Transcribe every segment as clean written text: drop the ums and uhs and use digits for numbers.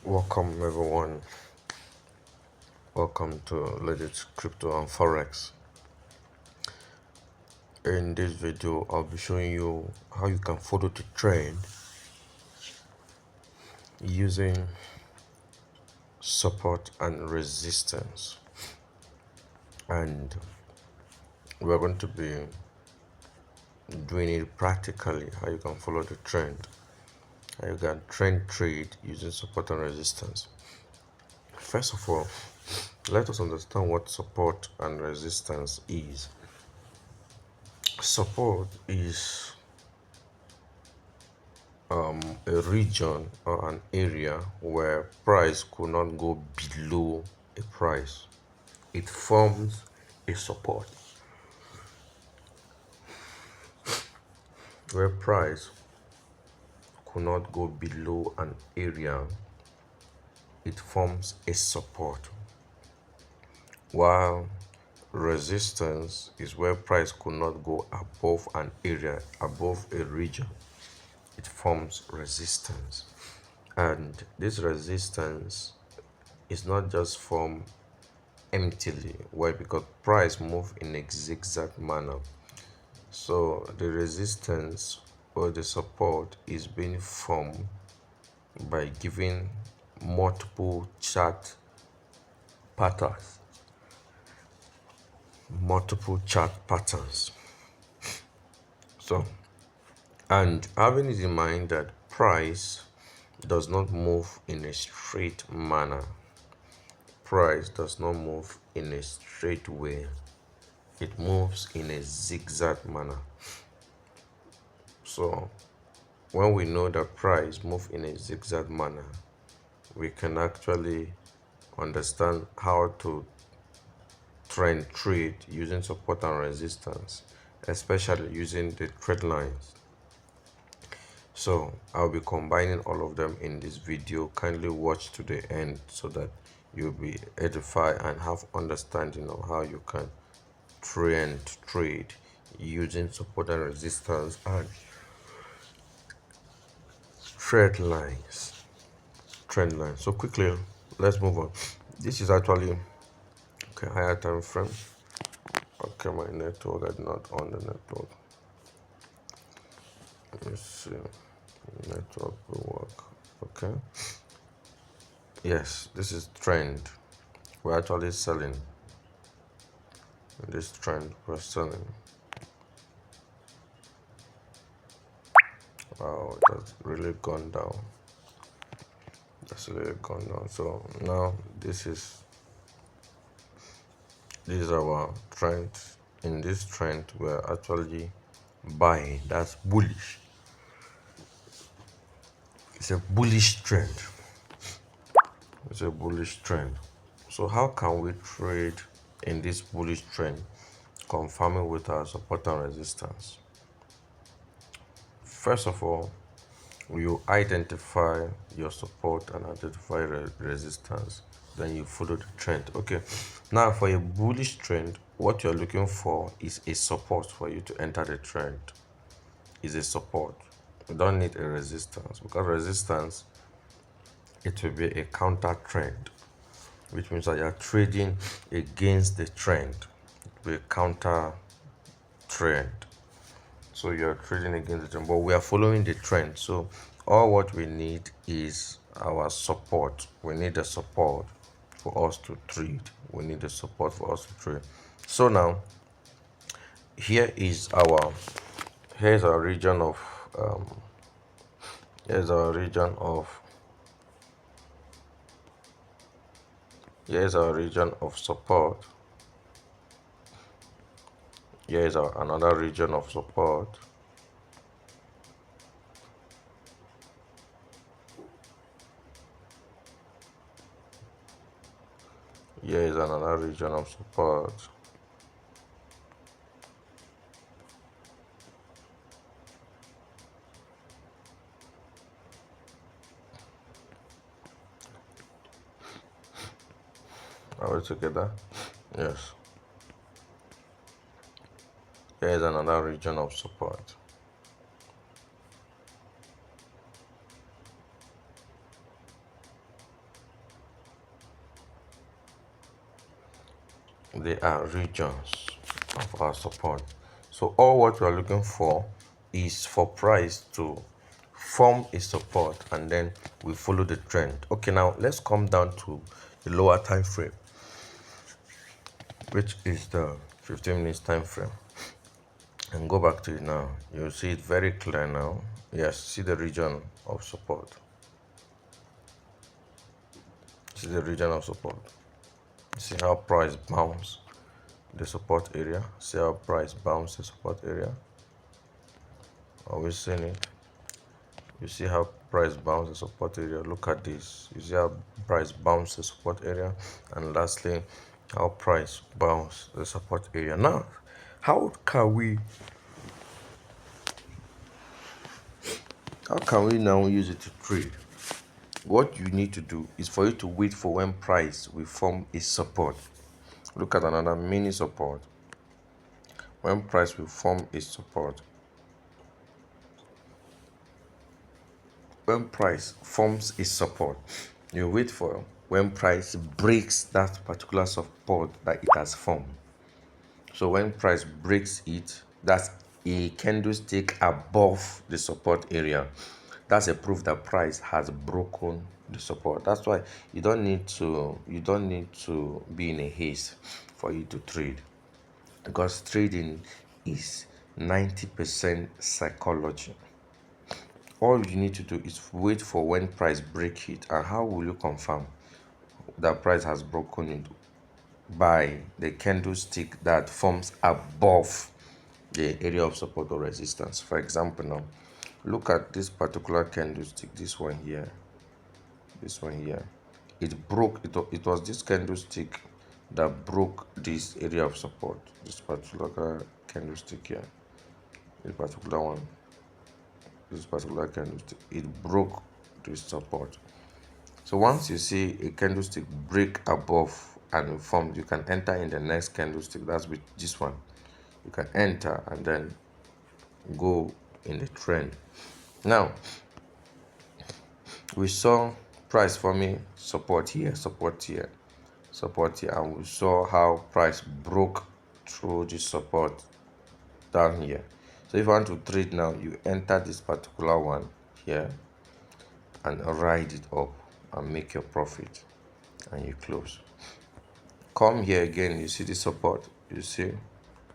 Welcome everyone. Welcome to Legit Crypto and Forex. In this video, I'll be showing you how you can follow the trend using support and resistance. And we're going to be doing it practically, how you can follow the trend. How you can trend trade using support and resistance. First of all, let us understand what support and resistance is. Support is a region or an area where price could not go below a price. It forms a support where price could not go below an area. It forms a support, while resistance is where price could not go above an area, above a region. It forms resistance. And this resistance is not just formed emptily. Why? Because price move in a zigzag manner. So the resistance or the support is being formed by giving multiple chart patterns. So, and having it in mind that price does not move in a straight manner. Price does not move in a straight way. It moves in a zigzag manner. So when we know that price move in a zigzag manner, we can actually understand how to trend trade using support and resistance, especially using the trend lines. So I'll be combining all of them in this video. Kindly watch to the end so that you'll be edified and have understanding of how you can trade using support and resistance and trend lines. So quickly, let's move on. This is actually higher time frame. Okay, my network, I did not on the network. Let me see. Network will work. Okay. Yes, this is trend. We're actually selling. This trend we're selling. Wow, it has really gone down. That's really gone down. So now this is our trend. In this trend, we're actually buying. That's bullish. It's a bullish trend. It's a bullish trend. So how can we trade in this bullish trend, confirming with our support and resistance? First of all, you identify your support and identify resistance, then you follow the trend. Okay, now for a bullish trend, what you're looking for is a support for you to enter the trend. Is a support. You don't need a resistance, because resistance, it will be a counter trend, which means that you're trading against the trend. It will be a counter trend. So you're trading against the trend, but we are following the trend. So all what we need is our support. We need the support for us to trade. We need the support for us to trade. So now here's our region of here's our region of support. Here is another region of support. Here is another region of support. Are we together? Yes. Here is another region of support. they are regions of our support. So all what we are looking for is for price to form a support and then we follow the trend. Okay, now let's come down to the lower time frame, which is the 15 minutes time frame, and go back to it. Now you'll see it very clear now. Yes, see the region of support. See the region of support. See how price bounce the support area. See how price bounce the support area. Always seeing it. You see how price bounce the support area. Look at this. You see how price bounce the support area, and lastly how price bounce the support area. Now how can we now use it to trade? What you need to do is for you to wait for when price will form a support. Look at another mini support. When price will form a support, when price forms a support, you wait for when price breaks that particular support that it has formed. So when price breaks it, that's a candlestick above the support area. That's a proof that price has broken the support. That's why you don't need to be in a haste for you to trade, because trading is 90% psychology. All you need to do is wait for when price break it. And how will you confirm that price has broken it? By the candlestick that forms above the area of support or resistance. For example, now look at this particular candlestick, this one here, it broke it was this candlestick that broke this area of support. This particular candlestick here, this particular candlestick, it broke this support. So once you see a candlestick break above and form, you can enter in the next candlestick. That's with this one. You can enter and then go in the trend. Now we saw price forming support here, and we saw how price broke through this support down here. So if you want to trade now, you enter this particular one here and ride it up and make your profit, and you close. Come here again, you see the support, you see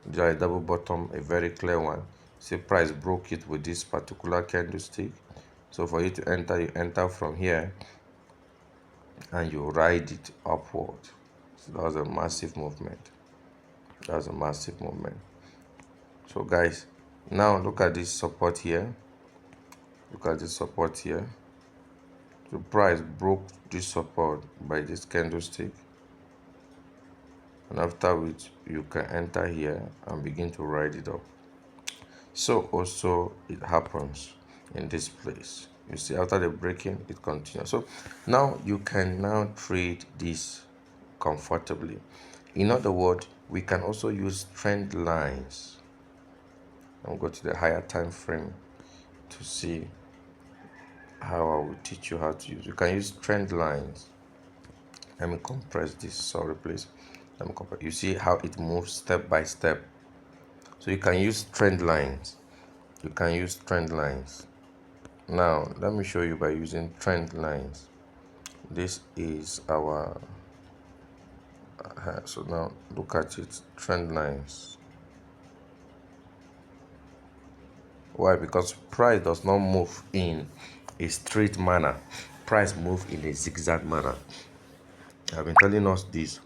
there a double bottom, a very clear one. See price broke it with this particular candlestick. So for you to enter, you enter from here and you ride it upward. So that was a massive movement. So guys, now look at this support here. The price broke this support by this candlestick, and after which you can enter here and begin to ride it up. So also it happens in this place. You see, after the breaking, it continues. So now you can now trade this comfortably. In other words, we can also use trend lines. I'll go to the higher time frame to see how I will teach you how to use. You can use trend lines. Let me compress this. Sorry, please. Let me compress. You see how it moves step by step. So you can use trend lines. Now let me show you by using trend lines. This is our so now look at it, trend lines. Why? Because price does not move in a straight manner. Price move in a zigzag manner. I've been telling us this,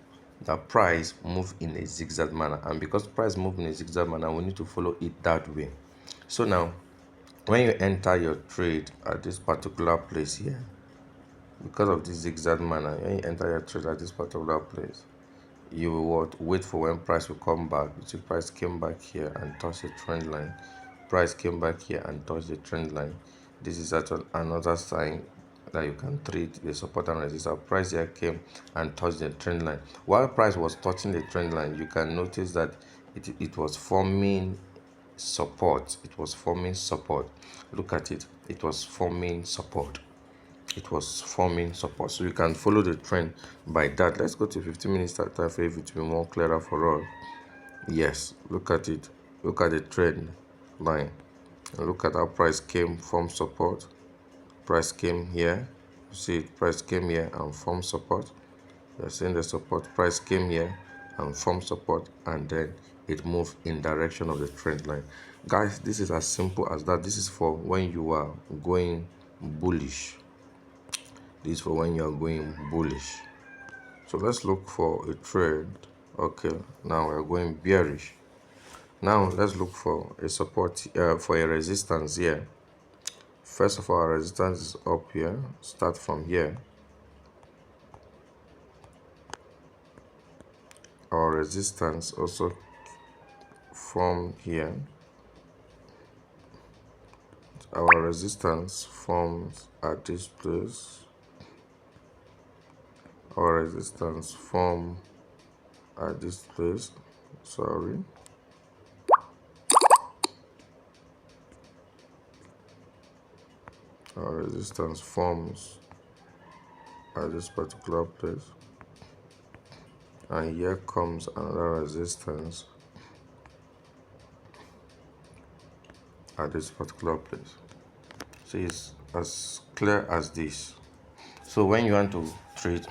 that price move in a zigzag manner, and because price move in a zigzag manner, we need to follow it that way. So now when you enter your trade at this particular place here, because of this zigzag manner, when you enter your trade at this particular place, you will wait for when price will come back. You see price came back here and touched the trend line. Price came back here and touched the trend line. This is actually another sign that you can trade the support and resistance. Price here came and touched the trend line. While price was touching the trend line, you can notice that it was forming support. Look at it. It was forming support. it was forming support. So you can follow the trend by that. Let's go to 15 minutes time frame if it will be more clearer for us. Yes, look at it. Look at the trend line and look at how price came from support. Price came here. You see it, price came here and formed support. You're seeing the support. Price came here and formed support, and then it moved in direction of the trend line. Guys, this is as simple as that. This is for when you are going bullish. This is for when you are going bullish. So let's look for a trade. Okay, now we're going bearish. Now let's look for a support, for a resistance here. First of all, our resistance is up here. Start from here. Our resistance also from here. Our resistance forms at this place. Our resistance form at this place. Sorry. Our resistance forms at this particular place. And here comes another resistance at this particular place. So it's as clear as this. So when you want to trade,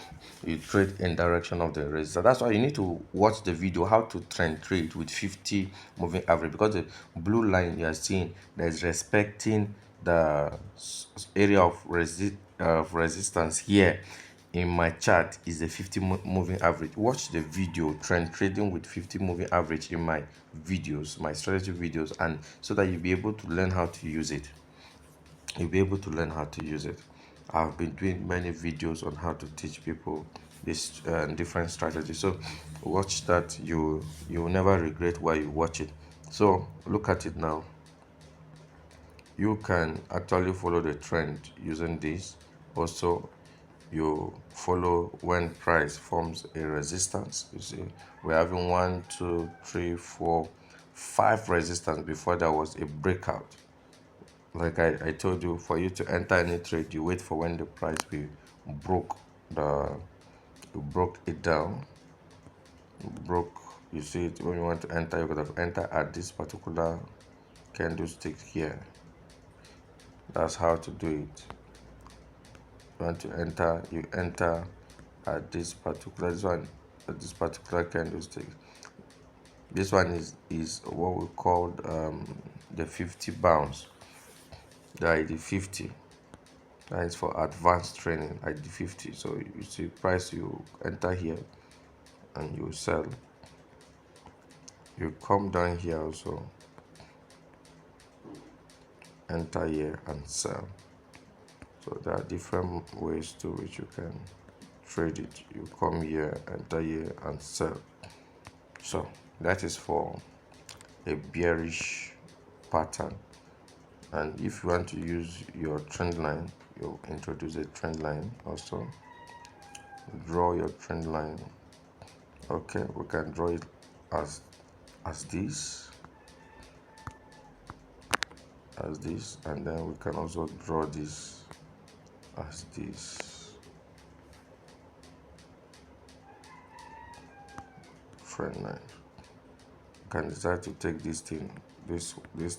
you trade in direction of the resistance. That's why you need to watch the video how to trade with 50 moving average, because the blue line you are seeing that is respecting the area of resistance here in my chart is the 50 moving average. Watch the video trading with 50 moving average in my videos, my strategy videos, and so that you'll be able to learn how to use it. You'll be able to learn how to use it. I've been doing many videos on how to teach people this different strategies. So watch that. You will never regret why you watch it. So look at it now. You can actually follow the trend using this. Also, you follow when price forms a resistance. You see, we're having 1, 2, 3, 4, 5 resistance before there was a breakout. Like I told you, for you to enter any trade, you wait for when the price broke it down. You see it when you want to enter, you could have entered at this particular candlestick here. That's how to do it. You want to enter, you enter at this particular candlestick. This one is what we call the 50 bounce. That is the 50. That is for advanced training at the 50. So you see price, you enter here and you sell. You come down here also, enter here and sell. So there are different ways to which you can trade it. You come here, enter here and sell. So that is for a bearish pattern. And if you want to use your trend line, you introduce a trend line also. Draw your trend line. Okay, we can draw it as this, and then we can also draw this as this trend line. You can decide to take this thing, this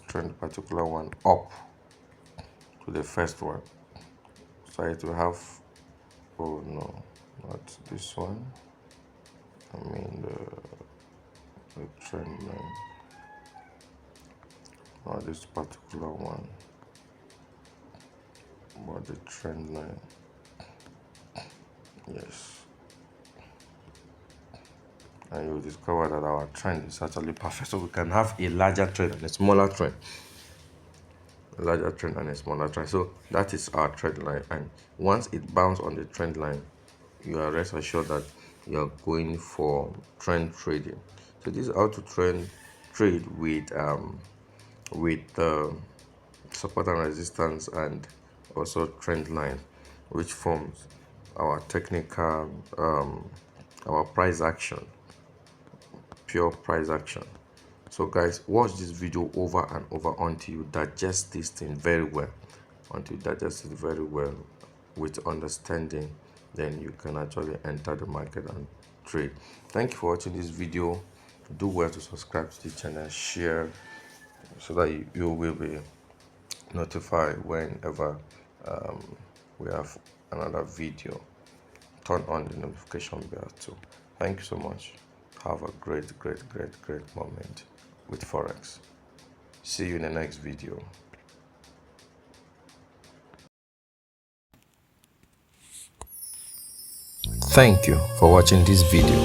trend, particular one, up to the first one, so it will have, oh no, not this one, I mean the trend line, not this particular one, but the trend line. Yes. And you'll discover that our trend is actually perfect. So we can have a larger trend and a smaller trend. A larger trend and a smaller trend. So that is our trend line. And once it bounces on the trend line, you are rest assured that you are going for trend trading. So this is how to trade with support and resistance, and also trend line, which forms our technical our price action, pure price action. So guys, watch this video over and over until you digest this thing very well, with understanding, then you can actually enter the market and trade. Thank you for watching this video. Do well to subscribe to the channel, share, so that you will be notified whenever we have another video. Turn on the notification bell too. Thank you so much. Have a great moment with Forex. See you in the next video. Thank you for watching this video.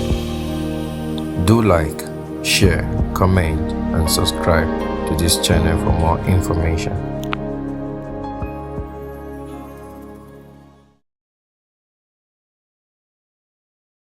Do like, share, comment, and subscribe to this channel for more information.